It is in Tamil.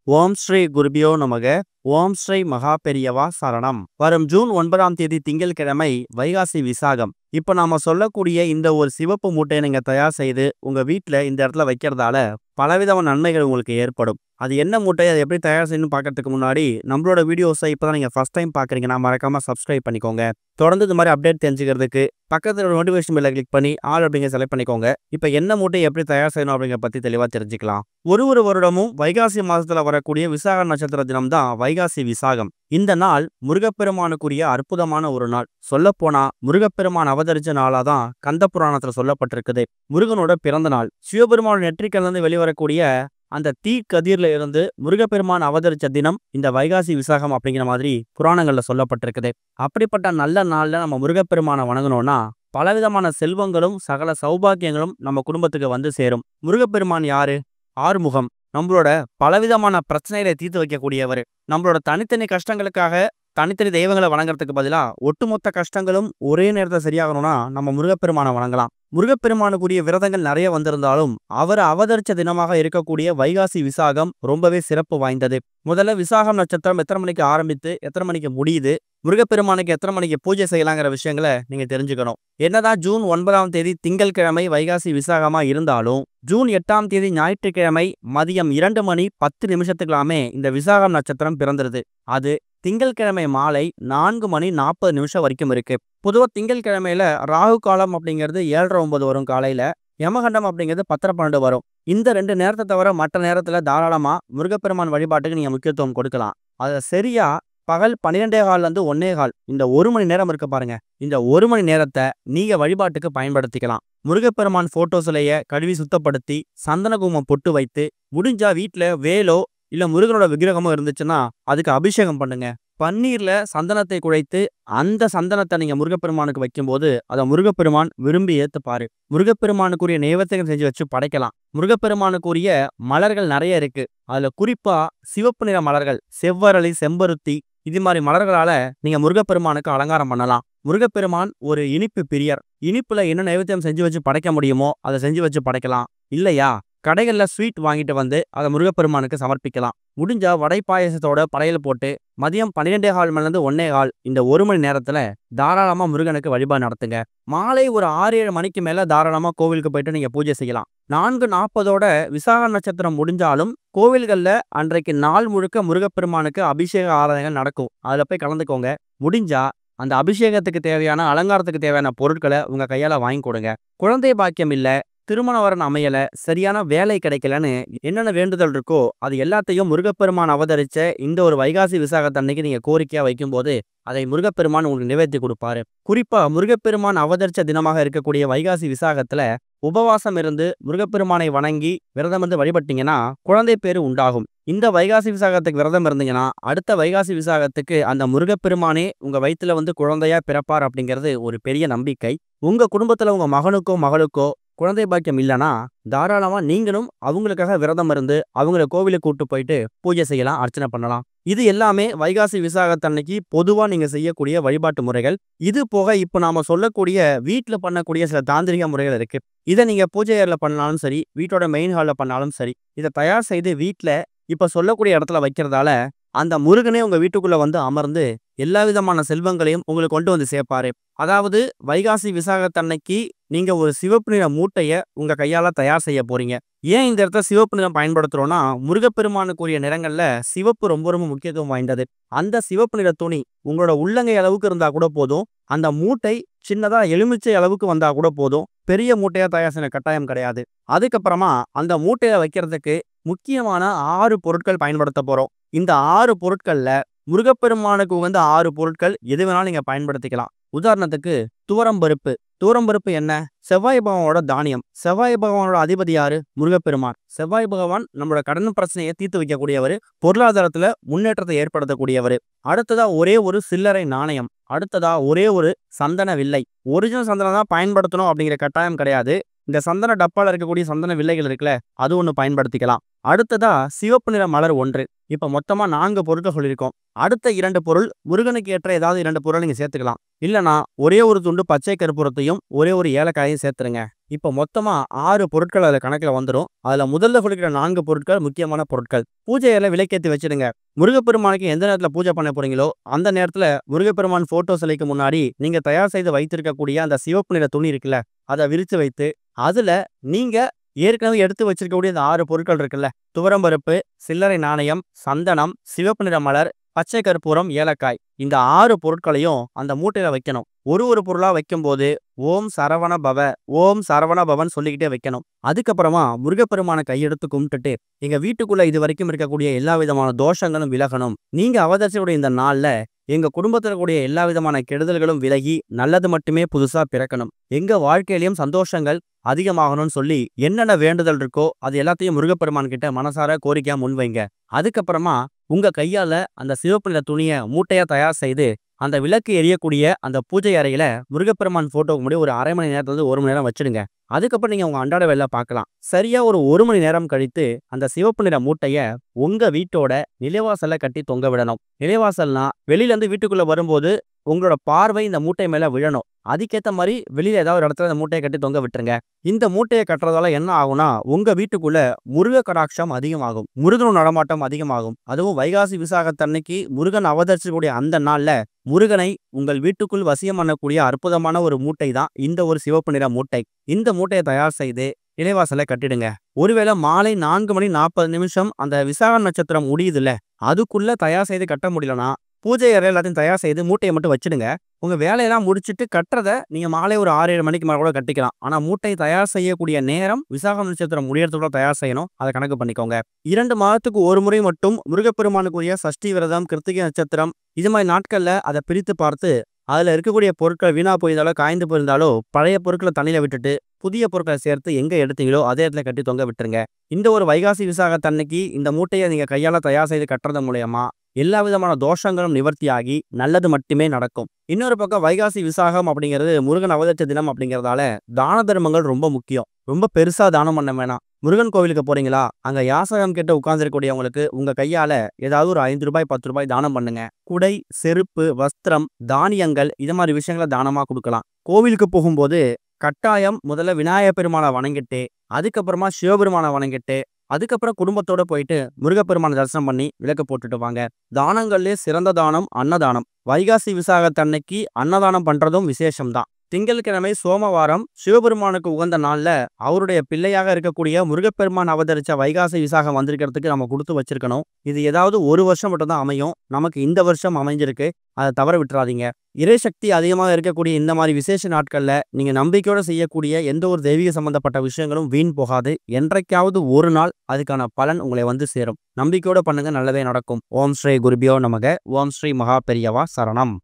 ஓம் ஸ்ரீ குருபியோ நமக. ஓம் ஸ்ரீ மகா பெரியவா சரணம். வரும் ஜூன் 9ஆம் தேதி திங்கட்கிழமை வைகாசி விசாகம். இப்ப நாம சொல்லக்கூடிய இந்த ஒரு சிவப்பு மூட்டையை நீங்க தயார் செய்து உங்க வீட்டுல இந்த இடத்துல வைக்கிறதால பலவிதமான நன்மைகள் உங்களுக்கு ஏற்படும். அது என்ன மூட்டை, அதை எப்படி தயார் செய்யணும்னு பார்க்கறதுக்கு முன்னாடி நம்மளோட வீடியோஸை இப்பதான் நீங்க ஃபர்ஸ்ட் டைம் பாக்குறீங்கன்னா மறக்காம சப்ஸ்கிரைப் பண்ணிக்கோங்க. தொடர்ந்து இந்த மாதிரி அப்டேட் தெரிஞ்சுக்கிறதுக்கு பக்கத்துல நோட்டிஃபிகேஷன் பெல்லை கிளிக் பண்ணி ஆல் அப்படிங்கிற செலக்ட் பண்ணிக்கோங்க. இப்ப என்ன மூட்டை எப்படி தயார் செய்யணும் அப்படிங்கிற பத்தி தெளிவா தெரிஞ்சுக்கலாம். ஒரு வருடமும் வைகாசி மாசத்துல வரக்கூடிய விசாக நட்சத்திர தினம் தான் வைகாசி விசாகம். இந்த நாள் முருகப்பெருமானுக்குரிய அற்புதமான ஒரு நாள். சொல்லப்போனா முருகப்பெருமான் அவதரிச்ச நாளாதான் கந்த புராணத்துல சொல்லப்பட்டிருக்குது. முருகனோட பிறந்த நாள். சிவபெருமானோட நெற்றிக்கல்லிருந்து வெளிவரக்கூடிய அந்த தீக்கதிர்ல இருந்து முருகப்பெருமான் அவதரிச்ச தினம் இந்த வைகாசி விசாகம் அப்படிங்கிற மாதிரி புராணங்கள்ல சொல்லப்பட்டிருக்குது. அப்படிப்பட்ட நல்ல நாள்ல நம்ம முருகப்பெருமானை வணங்கணும்னா பலவிதமான செல்வங்களும் சகல சௌபாக்கியங்களும் நம்ம குடும்பத்துக்கு வந்து சேரும். முருகப்பெருமான் யாரு? ஆறுமுகம். நம்மளோட பலவிதமான பிரச்சனைகளை தீர்த்து வைக்கக்கூடியவர். நம்மளோட தனித்தனி கஷ்டங்களுக்காக தனித்தனி தெய்வங்களை வணங்குறதுக்கு பதிலா ஒட்டுமொத்த கஷ்டங்களும் ஒரே நேரத்தில் சரியாகணும்னா நம்ம முருகப்பெருமானை வணங்கலாம். முருகப்பெருமானுக்குரிய விரதங்கள் நிறைய வந்திருந்தாலும் அவர் அவதரிச்ச தினமாக இருக்கக்கூடிய வைகாசி விசாகம் ரொம்பவே சிறப்பு வாய்ந்தது. முதல்ல விசாகம் நட்சத்திரம் எத்தனை மணிக்கு ஆரம்பித்து எத்தனை மணிக்கு முடியுது, முருகப்பெருமானுக்கு எத்தனை மணிக்கு பூஜை செய்யலாங்கிற விஷயங்களை நீங்க தெரிஞ்சுக்கணும். என்னதான் ஜூன் 9ஆம் தேதி திங்கட்கிழமை வைகாசி விசாகமா இருந்தாலும் ஜூன் 8ஆம் தேதி ஞாயிற்றுக்கிழமை மதியம் 2 மணி 10 நிமிஷத்துக்கெல்லாமே இந்த விசாகம் நட்சத்திரம் பிறந்துருது. அது திங்கட்கிழமை மாலை 4 மணி 40 நிமிஷம் வரைக்கும் இருக்கு. பொதுவாக திங்கட்கிழமையில ராகு காலம் அப்படிங்கிறது 7:30-9 வரும் காலையில. யமகண்டம் அப்படிங்கிறது 10:12 வரும். இந்த 2 நேரத்தை தவிர மற்ற நேரத்துல தாராளமா முருகப்பெருமான் வழிபாட்டுக்கு நீங்க முக்கியத்துவம் கொடுக்கலாம். அதை சரியா பகல் 12:15 1:15 இந்த 1 மணி நேரம் இருக்கு பாருங்க. இந்த 1 மணி நேரத்தை நீங்க வழிபாட்டுக்கு பயன்படுத்திக்கலாம். முருகப்பெருமான் போட்டோ சிலையை கழுவி சுத்தப்படுத்தி சந்தன குங்குமம் பொட்டு வைத்து முடிஞ்சா வீட்டுல வேலோ இல்ல முருகனோட விக்கிரகமோ இருந்துச்சுன்னா அதுக்கு அபிஷேகம் பண்ணுங்க. பன்னீர்ல சந்தனத்தை குழைத்து அந்த சந்தனத்தை நீங்க முருகப்பெருமானுக்கு வைக்கும்போது அதை முருகப்பெருமான் விரும்பி ஏத்துப்பாரு. முருகப்பெருமானுக்குரிய நைவேத்தியம் செஞ்சு வச்சு படைக்கலாம். முருகப்பெருமானுக்குரிய மலர்கள் நிறைய இருக்கு. அதுல குறிப்பா சிவப்பு நிற மலர்கள், செவ்வரளி, செம்பருத்தி, இது மாதிரி மலர்களால நீங்க முருகப்பெருமானுக்கு அலங்காரம் பண்ணலாம். முருகப்பெருமான் ஒரு இனிப்பு பிரியர். இனிப்புல என்ன நைவேத்தியம் செஞ்சு வச்சு படைக்க முடியுமோ அதை செஞ்சு வச்சு படைக்கலாம். இல்லையா கடைகள்ல ஸ்வீட் வாங்கிட்டு வந்து அதை முருகப்பெருமானுக்கு சமர்ப்பிக்கலாம். முடிஞ்சா வடை பாயசத்தோட படையல் போட்டு மதியம் 12:15 மணிலேருந்து 1:15 இந்த 1 மணி நேரத்துல தாராளமா முருகனுக்கு வழிபாடு நடத்துங்க. மாலை ஒரு 6-7 மணிக்கு மேல தாராளமா கோவிலுக்கு போயிட்டு நீங்க பூஜை செய்யலாம். 4:40 விசாக நட்சத்திரம் முடிஞ்சாலும் கோவில்கள்ல அன்றைக்கு நாள் முழுக்க முருகப்பெருமானுக்கு அபிஷேக ஆராதனைகள் நடக்கும். அதுல போய் கலந்துக்கோங்க. முடிஞ்சா அந்த அபிஷேகத்துக்கு தேவையான அலங்காரத்துக்கு தேவையான பொருட்களை உங்க கையால வாங்கி கொடுங்க. குழந்தை பாக்கியம் இல்ல, திருமண வரன் அமையல, சரியான வேலை கிடைக்கலன்னு என்னென்ன வேண்டுதல் இருக்கோ அது எல்லாத்தையும் முருகப்பெருமான் அவதரிச்ச இந்த ஒரு வைகாசி விசாகத்தன்னைக்கு நீங்க கோரிக்கையா வைக்கும்போது அதை முருகப்பெருமான் உங்களுக்கு நிறைவேற்றி கொடுப்பாரு. குறிப்பா முருகப்பெருமான் அவதரிச்ச தினமாக இருக்கக்கூடிய வைகாசி விசாகத்துல உபவாசம் இருந்து முருகப்பெருமானை வணங்கி விரதம் இருந்து வழிபட்டீங்கன்னா குழந்தை பேரு உண்டாகும். இந்த வைகாசி விசாகத்துக்கு விரதம் இருந்தீங்கன்னா அடுத்த வைகாசி விசாகத்துக்கு அந்த முருகப்பெருமானே உங்க வயிற்றுல வந்து குழந்தையா பிறப்பார் அப்படிங்கிறது ஒரு பெரிய நம்பிக்கை. உங்க குடும்பத்துல உங்க மகனுக்கோ மகளுக்கோ குழந்தை பாக்கியம் இல்லைன்னா தாராளமா நீங்களும் அவங்களுக்காக விரதம் இருந்து அவங்கள கோவிலுக்கு கூட்டு போயிட்டு பூஜை செய்யலாம், அர்ச்சனை பண்ணலாம். இது எல்லாமே வைகாசி விசாகத்தன்னைக்கு பொதுவா நீங்க செய்யக்கூடிய வழிபாட்டு முறைகள். இது போக இப்ப நாம சொல்லக்கூடிய வீட்டுல பண்ணக்கூடிய சில தாந்திரிக முறைகள் இருக்கு. இதை நீங்க பூஜை அறையில பண்ணாலும் சரி, வீட்டோட மெயின் ஹால்ல பண்ணாலும் சரி, இதை தயார் செய்து வீட்டுல இப்ப சொல்லக்கூடிய இடத்துல வைக்கிறதால அந்த முருகனே உங்க வீட்டுக்குள்ள வந்து அமர்ந்து எல்லா விதமான செல்வங்களையும் உங்களுக்கு கொண்டு வந்து சேர்ப்பாரு. அதாவது வைகாசி விசாகத்தன்னைக்கு நீங்க ஒரு சிவப்பு நிற மூட்டைய உங்க கையால தயார் செய்ய போறீங்க. ஏன் இந்த இடத்துல சிவப்பு நிறம் பயன்படுத்துறோம்னா முருகப்பெருமானுக்குரிய நிறங்கள்ல சிவப்பு ரொம்ப ரொம்ப முக்கியத்துவம் வாய்ந்தது. அந்த சிவப்பு நிற துணி உங்களோட உள்ளங்கை அளவுக்கு இருந்தா கூட போதும். அந்த மூட்டை சின்னதா எலுமிச்சை அளவுக்கு வந்தா கூட போதும். பெரிய மூட்டையா தயார் செய்ய கட்டாயம் கிடையாது. அதுக்கப்புறமா அந்த மூட்டையை வைக்கிறதுக்கு முக்கியமான 6 பொருட்கள் பயன்படுத்த போறோம். இந்த 6 பொருட்கள்ல முருகப்பெருமானுக்கு உகந்த 6 பொருட்கள் எது வேணாலும் நீங்க பயன்படுத்திக்கலாம். உதாரணத்துக்கு துவரம்பருப்பு. துவரம்பருப்பு என்ன? செவ்வாய் பகவானோட தானியம். செவ்வாய் பகவானோட அதிபதி யாரு? முருகப்பெருமான். செவ்வாய் பகவான் நம்மளோட கடன் பிரச்சனையை தீர்த்து வைக்கக்கூடியவர், பொருளாதாரத்துல முன்னேற்றத்தை ஏற்படுத்தக்கூடியவர். அடுத்ததா ஒரே ஒரு சில்லறை நாணயம். அடுத்ததா ஒரே ஒரு சந்தன வில்லை. ஒரிஜினல் சந்தனம் தான் பயன்படுத்தணும் அப்படிங்கிற கட்டாயம் கிடையாது. இந்த சந்தன டப்பால இருக்கக்கூடிய சந்தன வில்லைகள் இருக்குல்ல, அது ஒன்று பயன்படுத்திக்கலாம். அடுத்ததா சிவப்பு நிற மலர் 1. இப்ப மொத்தமா 4 பொருட்கள் சொல்லியிருக்கோம். அடுத்த 2 பொருள் முருகனுக்கு ஏற்ற ஏதாவது 2 பொருள் நீங்க சேர்த்துக்கலாம். இல்லைன்னா ஒரே ஒரு துண்டு பச்சை கற்பூரத்தையும் ஒரே ஒரு ஏலக்காயையும் சேர்த்துருங்க. இப்போ மொத்தமா 6 பொருட்கள் அதுல கணக்குல வந்துரும். அதுல முதல்ல சொல்லிக்கிற 4 பொருட்கள் முக்கியமான பொருட்கள். பூஜை அறையில விளக்கேத்தி வச்சுடுங்க. முருகப்பெருமானுக்கு எந்த நேரத்துல பூஜை பண்ண போறீங்களோ, அந்த நேரத்துல முருகப்பெருமான் ஃபோட்டோ சிலைக்கு முன்னாடி நீங்க தயார் செய்து வைத்திருக்கக்கூடிய அந்த சிவப்பு நிற துணி இருக்குல்ல, அத விரிச்சு வைத்து, அதுல நீங்க ஏற்கனவே எடுத்து வச்சிருக்கக்கூடிய அந்த 6 பொருட்கள் இருக்குல்ல, துவரம்பருப்பு, சில்லறை நாணயம், சந்தனம், சிவப்பு நிற மலர், பச்சை கற்பூரம், ஏலக்காய். இந்த 6 பொருட்களையும் அந்த மூட்டையில வைக்கணும். ஒரு பொருளா வைக்கும்போது, ஓம் சரவண பவ, ஓம் சரவண பவன் சொல்லிக்கிட்டே வைக்கணும். அதுக்கப்புறமா முருகப்பெருமான கையெடுத்து கும்பிட்டுட்டு, எங்க வீட்டுக்குள்ள இதுவரைக்கும் இருக்கக்கூடிய எல்லா விதமான தோஷங்களும் விலகணும். நீங்க அவதரிச்சக்கூடிய இந்த நாள்ல எங்க குடும்பத்துல இருக்கக்கூடிய எல்லா விதமான கெடுதல்களும் விலகி, நல்லது மட்டுமே புதுசா பிறக்கணும். எங்க வாழ்க்கையிலயும் சந்தோஷங்கள் அதிகமாகணும்னு சொல்லி என்னென்ன வேண்டுதல் இருக்கோ அது எல்லாத்தையும் முருகப்பெருமான் கிட்ட மனசார கோரிக்கையா முன்வைங்க. அதுக்கப்புறமா உங்க கையால அந்த சிவப்பு நிற துணிய மூட்டையா தயார் செய்து அந்த விளக்கு எரியக்கூடிய அந்த பூஜை அறையில முருகப்பெருமான் போட்டோக்கு முன்னாடி ஒரு 1/2 மணி நேரத்துல இருந்து 1 மணி நேரம் வச்சிடுங்க. அதுக்கப்புறம் நீங்க உங்க அன்றாட வேலை பார்க்கலாம். சரியா ஒரு 1 மணி நேரம் கழித்து அந்த சிவப்பு நிற மூட்டைய உங்க வீட்டோட நிலைவாசல்ல கட்டி தொங்க விடணும். நிலைவாசல்னா வெளியில இருந்து வீட்டுக்குள்ள வரும்போது உங்களோட பார்வை இந்த மூட்டை மேல விழணும். அதுக்கேத்த மாதிரி வெளியில ஏதாவது ஒரு இடத்துல இந்த மூட்டையை கட்டி தொங்க விட்டுருங்க. இந்த மூட்டையை கட்டுறதால என்ன ஆகும்னா, உங்க வீட்டுக்குள்ள முருக கடாட்சம் அதிகமாகும். முருகன் நடமாட்டம் அதிகமாகும். அதுவும் வைகாசி விசாகத்தன்னைக்கு முருகன் அவதரிச்சக்கூடிய அந்த நாள்ல முருகனை உங்கள் வீட்டுக்குள் வசியம் பண்ணக்கூடிய அற்புதமான ஒரு மூட்டை தான் இந்த ஒரு சிவப்பு நிற மூட்டை. இந்த மூட்டையை தயார் செய்து நிலைவாசலை கட்டிடுங்க. ஒருவேளை மாலை 4:40 அந்த விசாக நட்சத்திரம் முடியுதுல்ல, அதுக்குள்ள தயார் செய்து கட்ட முடியலனா பூஜை அறை எல்லாத்தையும் தயார் செய்து மூட்டையை மட்டும் வச்சிடுங்க. உங்க வேலையெல்லாம் முடிச்சுட்டு கட்டுறத நீங்க மாலை ஒரு 6-7 மணிக்கு மேல கூட கட்டிக்கலாம். ஆனா மூட்டை தயார் செய்யக்கூடிய நேரம் விசாகம் நட்சத்திரம் முடியறதுக்குள்ள தயார் செய்யணும். அதை கணக்கு பண்ணிக்கோங்க. 2 மாதத்துக்கு ஒரு முறை மட்டும் முருகப்பெருமானுக்குரிய சஷ்டி விரதம், கிருத்திகை நட்சத்திரம் இது மாதிரி நாட்கள்ல அதை பிரித்து பார்த்து அதுல இருக்கக்கூடிய பொருட்கள் வீணா போயிருந்தாலோ காய்ந்து போயிருந்தாலோ பழைய பொருட்களை தண்ணியில விட்டுட்டு புதிய பொருட்களை சேர்த்து எங்க எடுத்தீங்களோ அதே இடத்துல கட்டி தொங்க விட்டுருங்க. இந்த ஒரு வைகாசி விசாகத்தன்னைக்கு இந்த மூட்டையை நீங்க கையால தயார் செய்து கட்டுறது மூலயமா எல்லா விதமான தோஷங்களும் நிவர்த்தியாகி நல்லது மட்டுமே நடக்கும். இன்னொரு பக்கம் வைகாசி விசாகம் அப்படிங்கிறது முருகன் அவதரிச்ச தினம் அப்படிங்கிறதால தான தர்மங்கள் ரொம்ப முக்கியம். ரொம்ப பெருசா தானம் பண்ண வேணாம். முருகன் கோவிலுக்கு போறீங்களா, அங்க யாசகம் கிட்ட உட்கார்ந்துருக்கக்கூடியவங்களுக்கு உங்க கையால ஏதாவது ஒரு ₹5 ₹10 தானம் பண்ணுங்க. குடை, செருப்பு, வஸ்திரம், தானியங்கள் இது மாதிரி விஷயங்களை தானமா கொடுக்கலாம். கோவிலுக்கு போகும்போது கட்டாயம் முதல்ல விநாயகர் பெருமானை வணங்கிட்டு, அதுக்கப்புறமா சிவபெருமானை வணங்கிட்டு, அதுக்கப்புறம் குடும்பத்தோட போயிட்டு முருகப்பெருமான தரிசனம் பண்ணி விளக்கு போட்டுட்டு வாங்க. தானங்கள்லயே சிறந்த தானம் அன்னதானம். வைகாசி விசாகத்தன்னைக்கு அன்னதானம் பண்றதும் விசேஷம்தான். திங்கட்கிழமை சோமவாரம் சிவபெருமானுக்கு உகந்த நாள்ல அவருடைய பிள்ளையாக இருக்கக்கூடிய முருகப்பெருமான் அவதரிச்ச வைகாசி விசாகம் வந்திருக்கிறதுக்கு நம்ம கொடுத்து வச்சிருக்கணும். இது ஏதாவது ஒரு வருஷம் மட்டும் தான் அமையும். நமக்கு இந்த வருஷம் அமைஞ்சிருக்கு. அதை தவற விட்டுறாதீங்க. இறைசக்தி அதிகமாக இருக்கக்கூடிய இந்த மாதிரி விசேஷ நாட்கள்ல நீங்க நம்பிக்கையோட செய்யக்கூடிய எந்த ஒரு தெய்வீக சம்பந்தப்பட்ட விஷயங்களும் வீண் போகாது. என்றைக்காவது ஒரு நாள் அதுக்கான பலன் உங்களை வந்து சேரும். நம்பிக்கையோட பண்ணுங்க, நல்லதே நடக்கும். ஓம் ஸ்ரீ குருபியோ நமக. ஓம் ஸ்ரீ மகா பெரியவா சரணம்.